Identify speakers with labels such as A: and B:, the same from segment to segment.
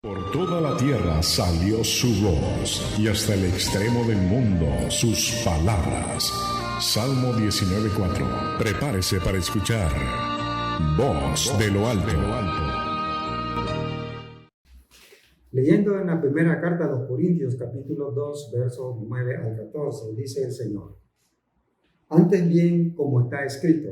A: Por toda la tierra salió su voz, y hasta el extremo del mundo sus palabras. Salmo 19:4. Prepárese para escuchar Voz de lo alto.
B: Leyendo en la primera carta a los Corintios, capítulo 2, versos 9 al 14, dice el Señor: Antes bien, como está escrito,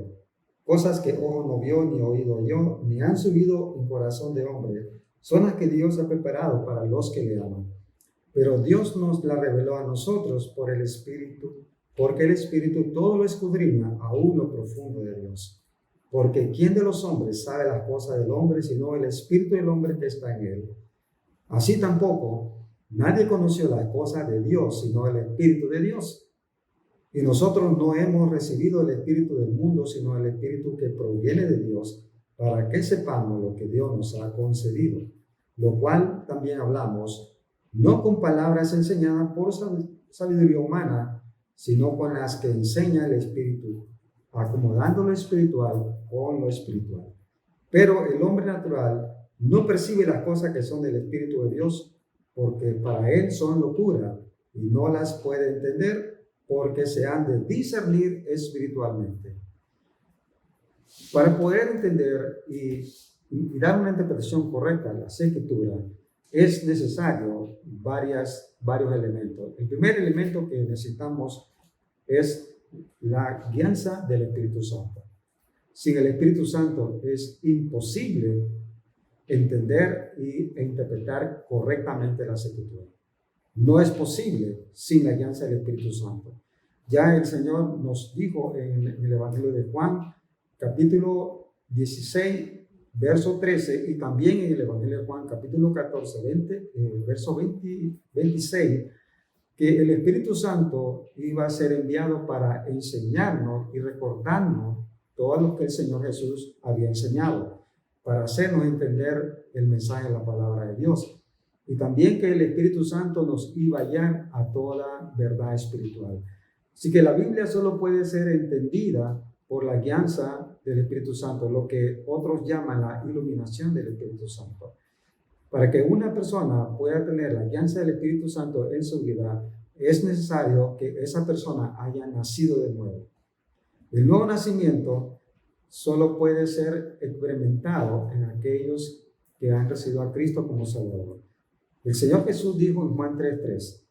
B: cosas que ojo no vio, ni oído oyó, ni han subido en corazón de hombre, son las que Dios ha preparado para los que le aman. Pero Dios nos la reveló a nosotros por el Espíritu, porque el Espíritu todo lo escudriña, aún lo profundo de Dios. Porque ¿quién de los hombres sabe las cosas del hombre, sino el Espíritu del hombre que está en él? Así tampoco nadie conoció las cosas de Dios, sino el Espíritu de Dios. Y nosotros no hemos recibido el Espíritu del mundo, sino el Espíritu que proviene de Dios, para que sepamos lo que Dios nos ha concedido, lo cual también hablamos, no con palabras enseñadas por sabiduría humana, sino con las que enseña el Espíritu, acomodando lo espiritual con lo espiritual. Pero el hombre natural no percibe las cosas que son del Espíritu de Dios, porque para él son locura, y no las puede entender, porque se han de discernir espiritualmente. Para poder entender y dar una interpretación correcta a las Escrituras, es necesario varios elementos. El primer elemento que necesitamos es la guianza del Espíritu Santo. Sin el Espíritu Santo es imposible entender e interpretar correctamente las Escrituras. No es posible sin la guianza del Espíritu Santo. Ya el Señor nos dijo en el Evangelio de Juan, capítulo 16, verso 13, y también en el Evangelio de Juan, capítulo 14, verso 26, que el Espíritu Santo iba a ser enviado para enseñarnos y recordarnos todo lo que el Señor Jesús había enseñado, para hacernos entender el mensaje de la palabra de Dios. Y también que el Espíritu Santo nos iba a guiar a toda verdad espiritual. Así que la Biblia solo puede ser entendida por la guianza del Espíritu Santo, lo que otros llaman la iluminación del Espíritu Santo. Para que una persona pueda tener la guianza del Espíritu Santo en su vida, es necesario que esa persona haya nacido de nuevo. El nuevo nacimiento solo puede ser experimentado en aquellos que han recibido a Cristo como Salvador. El Señor Jesús dijo en Juan 3:3,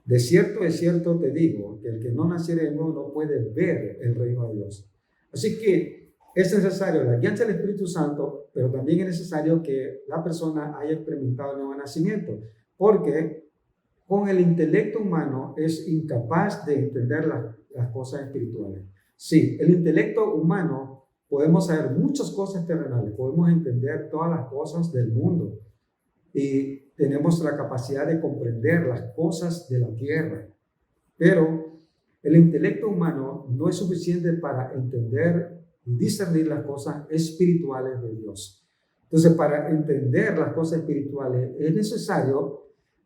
B: de cierto te digo, que el que no naciere de nuevo no puede ver el reino de Dios. Así que es necesario la guianza del Espíritu Santo, pero también es necesario que la persona haya experimentado el nuevo nacimiento, porque con el intelecto humano es incapaz de entender las cosas espirituales. Sí, el intelecto humano podemos saber muchas cosas terrenales, podemos entender todas las cosas del mundo y tenemos la capacidad de comprender las cosas de la tierra, pero el intelecto humano no es suficiente para entender y discernir las cosas espirituales de Dios. Entonces, para entender las cosas espirituales es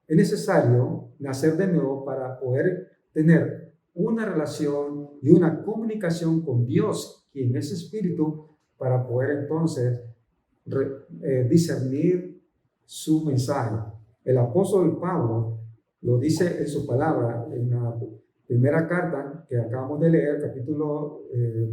B: necesario nacer de nuevo para poder tener una relación y una comunicación con Dios, quien es espíritu, para poder entonces discernir su mensaje. El apóstol Pablo lo dice en su palabra en la primera carta que acabamos de leer,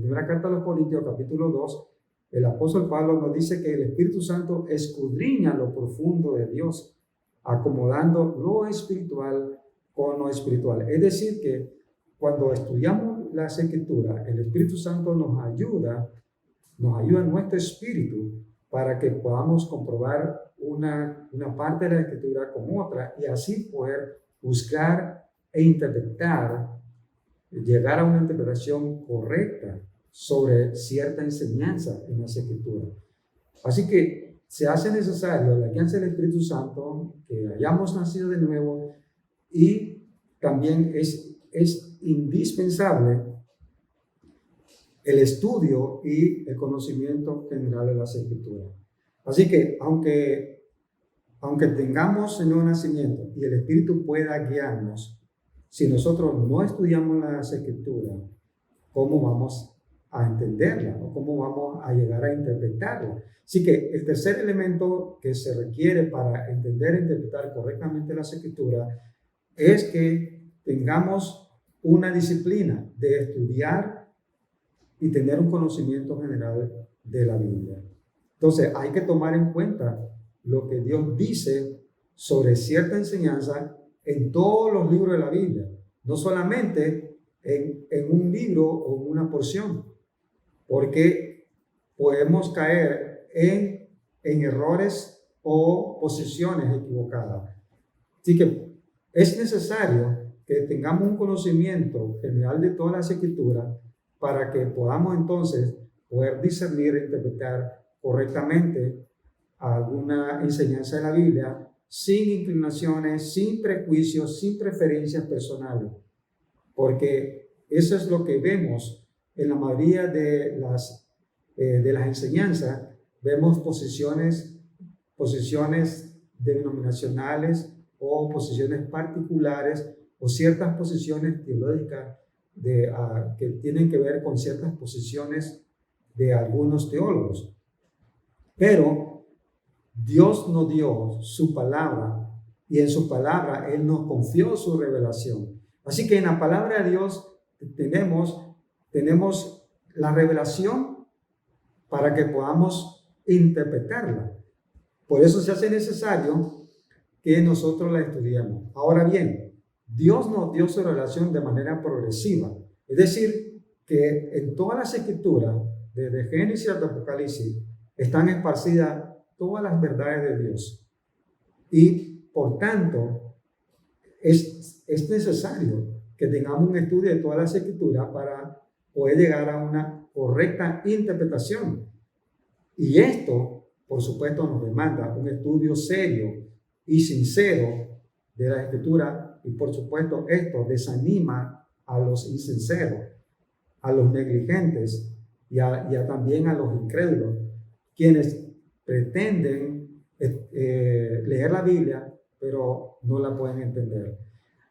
B: primera carta a los Corintios, capítulo 2. El apóstol Pablo nos dice que el Espíritu Santo escudriña lo profundo de Dios, acomodando lo espiritual con lo espiritual. Es decir, que cuando estudiamos las Escrituras, el Espíritu Santo nos ayuda en nuestro espíritu para que podamos comprobar una parte de la Escritura con otra y así poder buscar e interpretar, llegar a una interpretación correcta sobre cierta enseñanza en las Escrituras. Así que se hace necesario la guianza del Espíritu Santo, que hayamos nacido de nuevo, y también es indispensable el estudio y el conocimiento general de las Escrituras. Así que, aunque tengamos el nuevo nacimiento y el Espíritu pueda guiarnos, si nosotros no estudiamos las Escrituras, ¿cómo vamos a entenderla o cómo vamos a llegar a interpretarla. Así que el tercer elemento que se requiere para entender e interpretar correctamente las Escrituras es que tengamos una disciplina de estudiar y tener un conocimiento general de la Biblia. Entonces, hay que tomar en cuenta lo que Dios dice sobre cierta enseñanza en todos los libros de la Biblia, no solamente en un libro o en una porción, porque podemos caer en errores o posiciones equivocadas. Así que es necesario que tengamos un conocimiento general de todas las Escrituras para que podamos entonces poder discernir e interpretar correctamente alguna enseñanza de la Biblia sin inclinaciones, sin prejuicios, sin preferencias personales, porque eso es lo que vemos en la mayoría de las enseñanzas. Vemos posiciones denominacionales o posiciones particulares o ciertas posiciones teológicas que tienen que ver con ciertas posiciones de algunos teólogos. Pero Dios nos dio su palabra y en su palabra Él nos confió su revelación. Así que en la palabra de Dios tenemos la revelación para que podamos interpretarla. Por eso se hace necesario que nosotros la estudiemos. Ahora bien, Dios nos dio su revelación de manera progresiva. Es decir, que en todas las Escrituras, desde Génesis hasta Apocalipsis, están esparcidas todas las verdades de Dios. Y por tanto, es necesario que tengamos un estudio de todas las Escrituras para poder llegar a una correcta interpretación. Y esto, por supuesto, nos demanda un estudio serio y sincero de la Escritura. Y por supuesto, esto desanima a los insinceros, a los negligentes y también a los incrédulos, quienes pretenden leer la Biblia, pero no la pueden entender.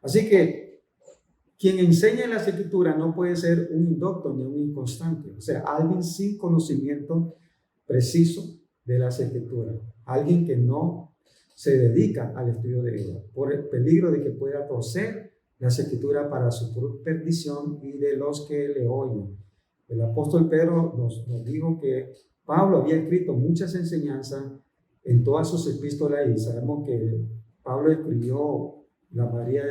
B: Así que quien enseña las Escrituras no puede ser un indocto ni un inconstante, o sea, alguien sin conocimiento preciso de las Escrituras, alguien que no se dedica al estudio de ellas, por el peligro de que pueda torcer las Escrituras para su perdición y de los que le oyen. El apóstol Pedro nos dijo que Pablo había escrito muchas enseñanzas en todas sus epístolas y sabemos que Pablo escribió la mayoría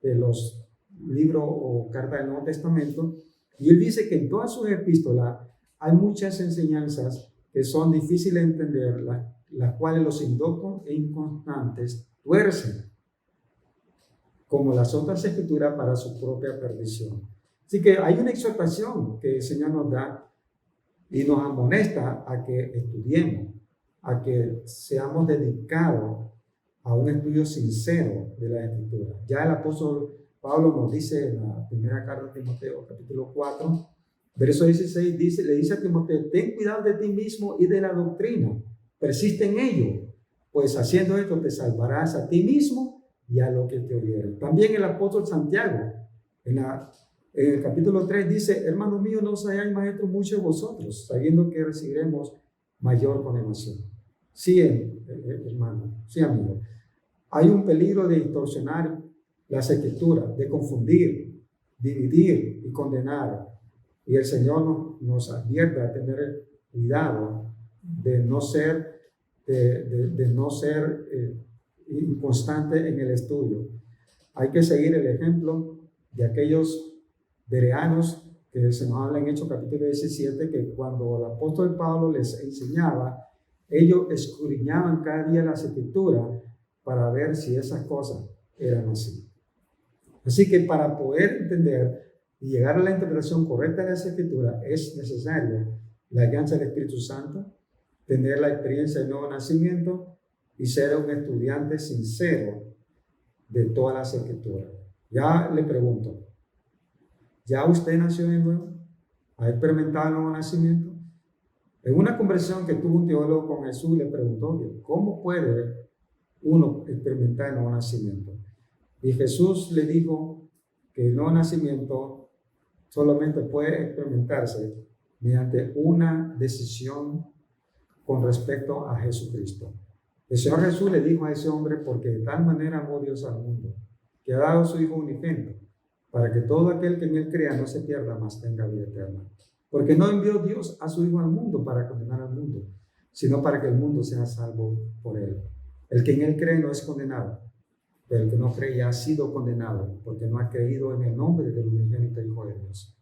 B: de los libros o cartas del Nuevo Testamento, y él dice que en todas sus epístolas hay muchas enseñanzas que son difíciles de entender, las cuales los indoctos e inconstantes tuercen, como las otras Escrituras, para su propia perdición. Así que hay una exhortación que el Señor nos da y nos amonesta a que estudiemos, a que seamos dedicados a un estudio sincero de la Escritura. Ya el apóstol Pablo nos dice en la primera carta de Timoteo, capítulo 4, verso 16, le dice a Timoteo: ten cuidado de ti mismo y de la doctrina, persiste en ello, pues haciendo esto te salvarás a ti mismo y a lo que te oyeren. También el apóstol Santiago, en el capítulo 3, dice: hermanos míos, no os hayáis maestros muchos de vosotros, sabiendo que recibiremos mayor condenación. Sí, hermano, sí, amigo. Hay un peligro de distorsionar las Escrituras, de confundir, dividir y condenar. Y el Señor nos advierte a tener cuidado de no ser inconstante en el estudio. Hay que seguir el ejemplo de aquellos bereanos que se nos habla en Hechos capítulo 17, que cuando el apóstol Pablo les enseñaba, ellos escudriñaban cada día las Escrituras para ver si esas cosas eran así. Así que para poder entender y llegar a la interpretación correcta de las Escrituras es necesaria la guianza del Espíritu Santo, tener la experiencia del nuevo nacimiento y ser un estudiante sincero de todas las Escrituras. Ya le pregunto, ¿ya usted nació de nuevo? ¿Ha experimentado el nuevo nacimiento? En una conversación que tuvo un teólogo con Jesús, le preguntó: ¿cómo puede uno experimentar el nuevo nacimiento? Y Jesús le dijo que el nuevo nacimiento solamente puede experimentarse mediante una decisión con respecto a Jesucristo. El Señor Jesús le dijo a ese hombre: porque de tal manera amó Dios al mundo, que ha dado a su Hijo unigénito, para que todo aquel que en él crea no se pierda, mas tenga vida eterna. Porque no envió Dios a su Hijo al mundo para condenar al mundo, sino para que el mundo sea salvo por él. El que en él cree no es condenado, pero el que no cree ya ha sido condenado, porque no ha creído en el nombre del unigénito Hijo de Dios.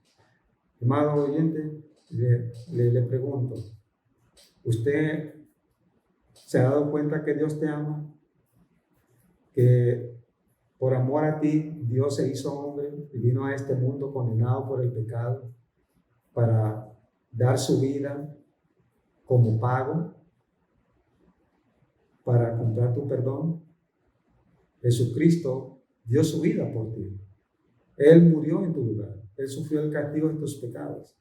B: Amado oyente, le pregunto, ¿usted se ha dado cuenta que Dios te ama? Que por amor a ti, Dios se hizo hombre y vino a este mundo condenado por el pecado para dar su vida como pago para comprar tu perdón. Jesucristo dio su vida por ti. Él murió en tu lugar. Él sufrió el castigo de tus pecados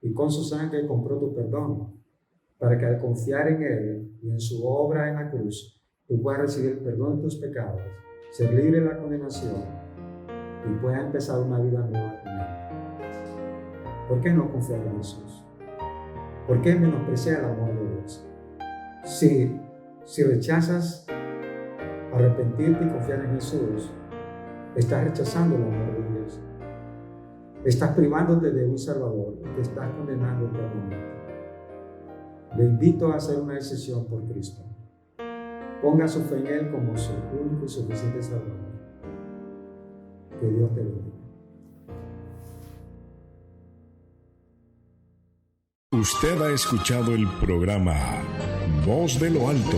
B: y con su sangre compró tu perdón, para que al confiar en Él y en su obra en la cruz, tú puedas recibir el perdón de tus pecados, ser libre de la condenación y puedas empezar una vida nueva con Él. ¿Por qué no confiar en Jesús? ¿Por qué menospreciar el amor de Dios? Si rechazas arrepentirte y confiar en Jesús, estás rechazando el amor de Dios. Estás privándote de un Salvador y te estás condenando eternamente. Le invito a hacer una decisión por Cristo. Ponga su fe en Él como su único y suficiente Salvador. Que Dios te bendiga.
A: Usted ha escuchado el programa Voz de lo Alto,